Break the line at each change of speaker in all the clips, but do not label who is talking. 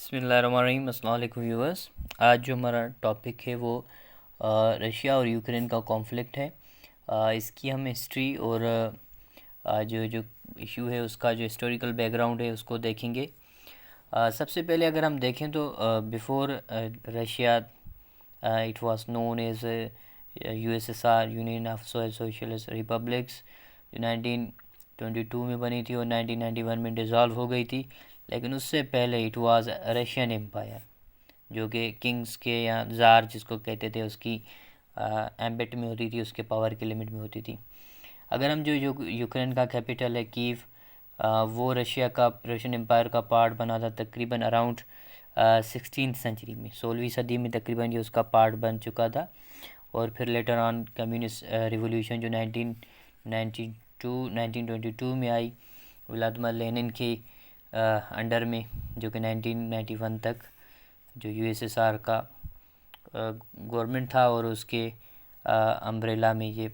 बिस्मिल्लाहिर्रहमानिर्रहीम। अस्सलाम वालेकुम व्यूअर्स। आज जो हमारा टॉपिक है वो रशिया और यूक्रेन का कॉन्फ्लिक्ट है। इसकी हम हिस्ट्री और जो इशू है उसका जो हिस्टोरिकल बैकग्राउंड है उसको देखेंगे। सबसे पहले अगर हम देखें तो before Russia it was known as USSR, union of socialist republics, जो 1922 में बनी थी और 1991 में डिज़ोल्व हो गई थी। लेकिन उससे पहले इट वाज रशियन एम्पायर, जो कि किंग्स के या ज़ार जिसको कहते थे उसकी एम्बिट में होती थी, उसके पावर की लिमिट में होती थी। अगर हम जो यूक्रेन का कैपिटल है कीव, वो रशियन एम्पायर का पार्ट बना था तकरीबन अराउंड 16th सेंचुरी में, 16वीं सदी में तकरीबन ये उसका पार्ट बन चुका था। और फिर लेटर ऑन कम्युनिस्ट रिवोल्यूशन जो 1922 में आई व्लादिमीर लेनिन के अंडर में, जो कि 1991 तक जो यूएसएसआर का गवर्नमेंट था और उसके अम्ब्रेला में ये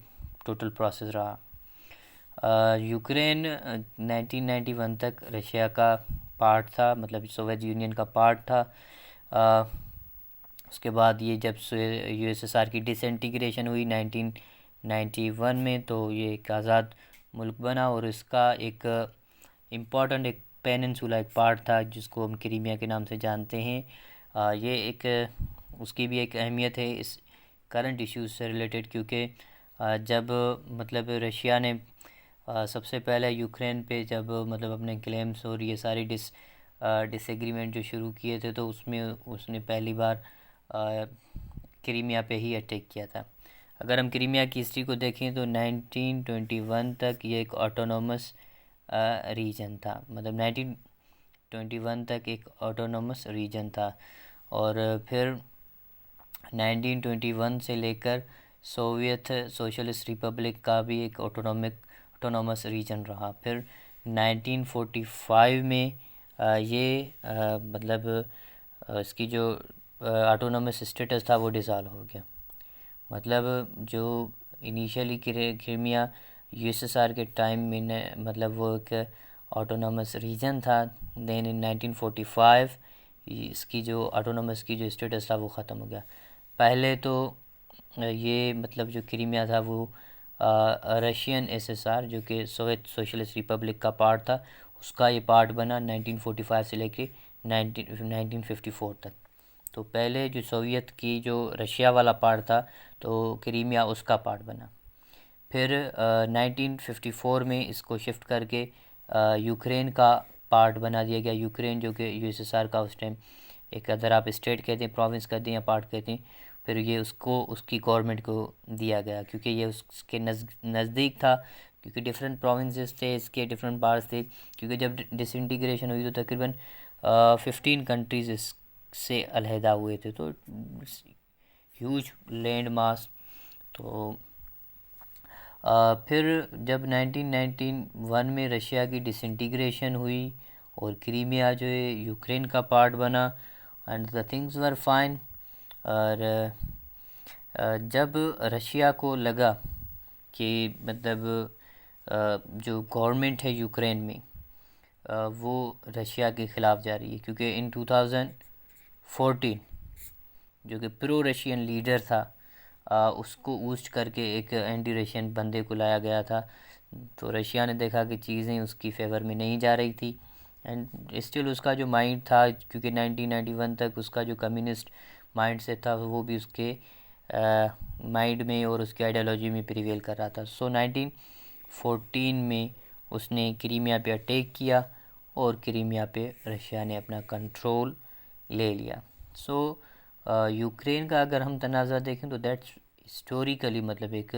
टोटल प्रोसेस रहा। यूक्रेन 1991 तक रशिया का पार्ट था, मतलब सोवियत यूनियन का पार्ट था। उसके बाद ये जब यूएसएसआर की डिसइंटीग्रेशन हुई 1991 में, तो ये एक आज़ाद मुल्क बना और इसका एक इम्पॉर्टेंट एक पेनिनसुला एक पार्ट था जिसको हम क्रीमिया के नाम से जानते हैं। ये एक उसकी भी एक अहमियत है इस करंट इश्यूज से रिलेटेड, क्योंकि जब मतलब रशिया ने सबसे पहले यूक्रेन पे जब मतलब अपने क्लेम्स और ये सारी डिसएग्रीमेंट जो शुरू किए थे, तो उसमें उसने पहली बार क्रीमिया पे ही अटैक किया था। अगर हम क्रीमिया की हिस्ट्री को देखें तो 1921 तक ये एक ऑटोनोमस रीजन था, मतलब 1921 तक एक ऑटोनोमस रीजन था। और फिर 1921 से लेकर सोवियत सोशलिस्ट रिपब्लिक का भी एक ऑटोनोमस रीजन रहा। फिर 1945 में ये मतलब इसकी जो ऑटोनोमस स्टेटस था वो डिसॉल्व हो गया। मतलब जो इनिशियली क्रीमिया यूएसएसआर के टाइम में मतलब वो एक ऑटोनोमस रीजन था, देन इन 1945 इसकी जो ऑटोनोमस की जो स्टेटस था वो ख़त्म हो गया। पहले तो ये मतलब जो क्रीमिया था वो रशियन एसएसआर, जो कि सोवियत सोशलिस्ट रिपब्लिक का पार्ट था, उसका ये पार्ट बना 1945 से लेके 1954 तक। तो पहले जो सोवियत की जो रशिया वाला पार्ट था, तो क्रीमिया उसका पार्ट बना। फिर 1954 में इसको शिफ्ट करके यूक्रेन का पार्ट बना दिया गया। यूक्रेन जो कि यूएसएसआर का उस टाइम एक, अगर आप स्टेट कहते हैं, प्रोविंस कहते हैं या पार्ट कहते हैं, फिर ये उसको उसकी गवर्नमेंट को दिया गया क्योंकि ये उसके नज़दीक था, क्योंकि डिफरेंट प्रोविंसेस थे, इसके डिफरेंट पार्ट्स थे। क्योंकि जब डिसइंटीग्रेशन हुई तो तकरीबन 15 कंट्रीज़ इससे अलहदा हुए थे, तो ह्यूज लैंड मास। तो फिर जब 1991 में रशिया की डिसइंटीग्रेशन हुई और क्रीमिया जो है यूक्रेन का पार्ट बना, and the things were fine. और जब रशिया को लगा कि मतलब जो गवर्नमेंट है यूक्रेन में वो रशिया के ख़िलाफ़ जा रही है, क्योंकि इन 2014 जो कि प्रो रशियन लीडर था उसको ऊस्ट करके एक एंटी रशियन बंदे को लाया गया था। तो रशिया ने देखा कि चीज़ें उसकी फेवर में नहीं जा रही थी, एंड स्टिल उसका जो माइंड था, क्योंकि 1991 तक उसका जो कम्युनिस्ट माइंड से था वो भी उसके माइंड में और उसकी आइडियोलॉजी में प्रिवेल कर रहा था। सो 1914 में उसने क्रीमिया पे अटैक किया और क्रीमिया पे रशिया ने अपना कंट्रोल ले लिया। सो यूक्रेन का अगर हम तनाज़ा देखें तो दैट्स हिस्टोरिकली मतलब एक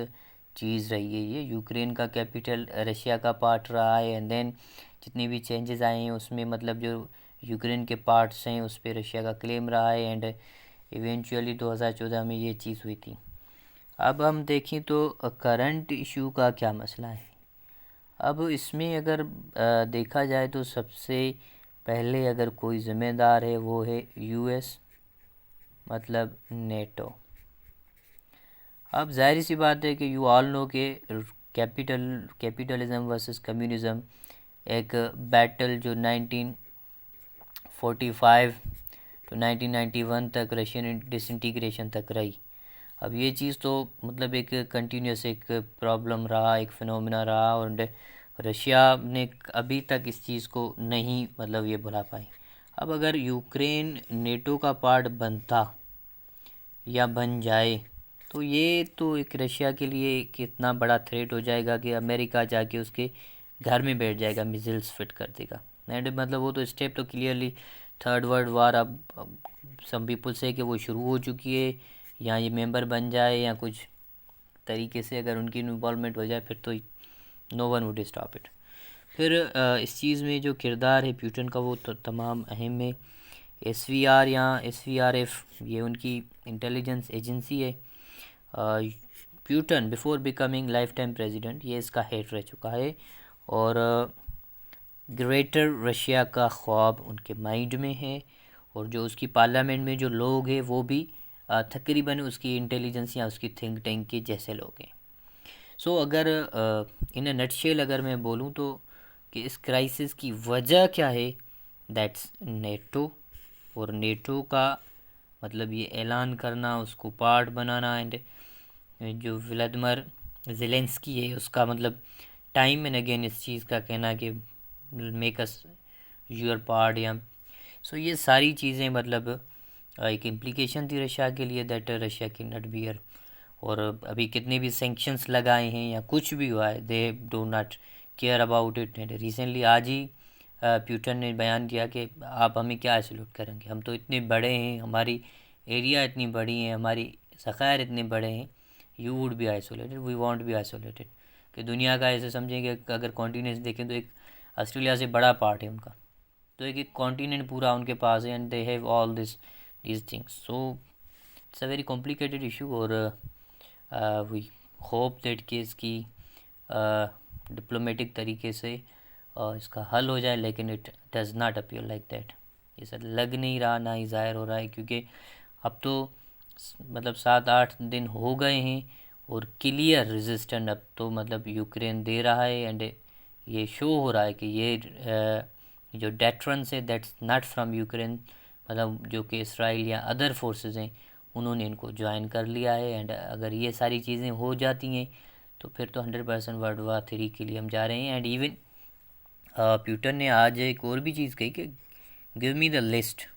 चीज़ रही है। ये यूक्रेन का कैपिटल रशिया का पार्ट रहा है, एंड देन जितनी भी चेंजेस आए हैं उसमें मतलब जो यूक्रेन के पार्ट्स हैं उस पर रशिया का क्लेम रहा है, एंड इवेंचुअली 2014 में ये चीज़ हुई थी। अब हम देखें तो करंट इशू का क्या मसला है। अब इसमें अगर देखा जाए तो सबसे पहले अगर कोई ज़िम्मेदार है वो है यूएस, मतलब नेटो। अब जाहिर सी बात है कि यू ऑल नो के कैपिटलिज्म वर्सेस कम्युनिज़म एक बैटल जो 1945 तो 1991 तक रशियन डिसइंटीग्रेशन तक रही। अब ये चीज़ तो मतलब एक कंटिन्यूस एक प्रॉब्लम रहा, एक फिनोमिना रहा, और रशिया ने अभी तक इस चीज़ को नहीं मतलब ये भुला पाई। अब अगर यूक्रेन नेटो का पार्ट बनता या बन जाए तो ये तो एक रशिया के लिए कितना बड़ा थ्रेट हो जाएगा कि अमेरिका जाके उसके घर में बैठ जाएगा, मिसाइल्स फिट कर देगा। एंड मतलब वो तो स्टेप तो क्लियरली थर्ड वर्ल्ड वार अब सम पीपल से कि वो शुरू हो चुकी है, या ये मेंबर बन जाए या कुछ तरीके से अगर उनकी इन्वॉल्वमेंट हो जाए फिर तो no one would stop it. फिर इस चीज़ में जो किरदार है प्यूटन का वो तो तमाम अहम है। SVR या SVRF ये उनकी इंटेलिजेंस एजेंसी है। Putin before becoming life time president ये इसका हेड रह चुका है, और ग्रेटर रशिया का ख्वाब उनके माइंड में है, और जो उसकी पार्लियामेंट में जो लोग हैं वो भी तकरीबन उसकी इंटेलिजेंस या उसकी थिंक टैंक के जैसे लोग हैं। सो अगर इन अ नटशेल अगर मैं बोलूँ तो कि इस क्राइसिस की वजह क्या है, दैट्स नेटो। और नेटो का मतलब ये ऐलान करना, उसको पार्ट बनाना, एंड जो व्लादिमीर ज़ेलेंस्की है उसका मतलब टाइम एंड अगेन इस चीज़ का कहना कि मेक अस यूर पार्ट, या सो ये सारी चीज़ें मतलब एक इम्प्लीकेशन थी रशिया के लिए, दैट रशिया की नॉट बियर। और अभी कितने भी सेंक्शंस लगाए हैं या कुछ भी हुआ है, they do not care about it. And recently आज ही प्यूटन ने बयान दिया कि आप हमें क्या आइसोलेट करेंगे, हम तो इतने बड़े हैं, हमारी एरिया इतनी बड़ी है, हमारी ज़खायर इतने बड़े हैं, you would be isolated, we want be isolated. कि दुनिया का ऐसे समझेंगे अगर कॉन्टिनेंट्स देखें तो एक ऑस्ट्रेलिया से बड़ा पार्ट है उनका, तो एक कॉन्टिनेंट पूरा उनके पास है, and they have all these things. So it's a very complicated issue, और we hope that कि इसकी डिप्लोमेटिक तरीके से इसका हल हो जाए, लेकिन it does not appear like that. ये लग नहीं रहा, ना ही ज़ाहिर हो रहा है, क्योंकि अब तो मतलब 7-8 दिन हो गए हैं और क्लियर रेजिस्टेंस अब तो मतलब यूक्रेन दे रहा है, एंड ये शो हो रहा है कि ये जो डेटरेंस है दैट्स नॉट फ्रॉम यूक्रेन, मतलब जो कि इसराइल या अदर फोर्सेस हैं उन्होंने इनको ज्वाइन कर लिया है। एंड अगर ये सारी चीज़ें हो जाती हैं तो फिर तो 100% वर्ल्ड वार 3 के लिए हम जा रहे हैं। एंड इवन प्यूटन ने आज एक और भी चीज़ कही कि गिव मी द लिस्ट,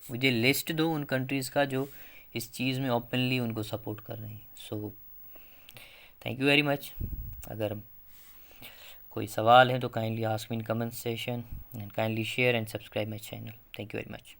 मुझे लिस्ट दो उन कंट्रीज़ का जो इस चीज़ में ओपनली उनको सपोर्ट कर रही हैं। So thank you very much. अगर कोई सवाल है तो kindly ask me in comment session, and kindly share and subscribe my channel. Thank you very much.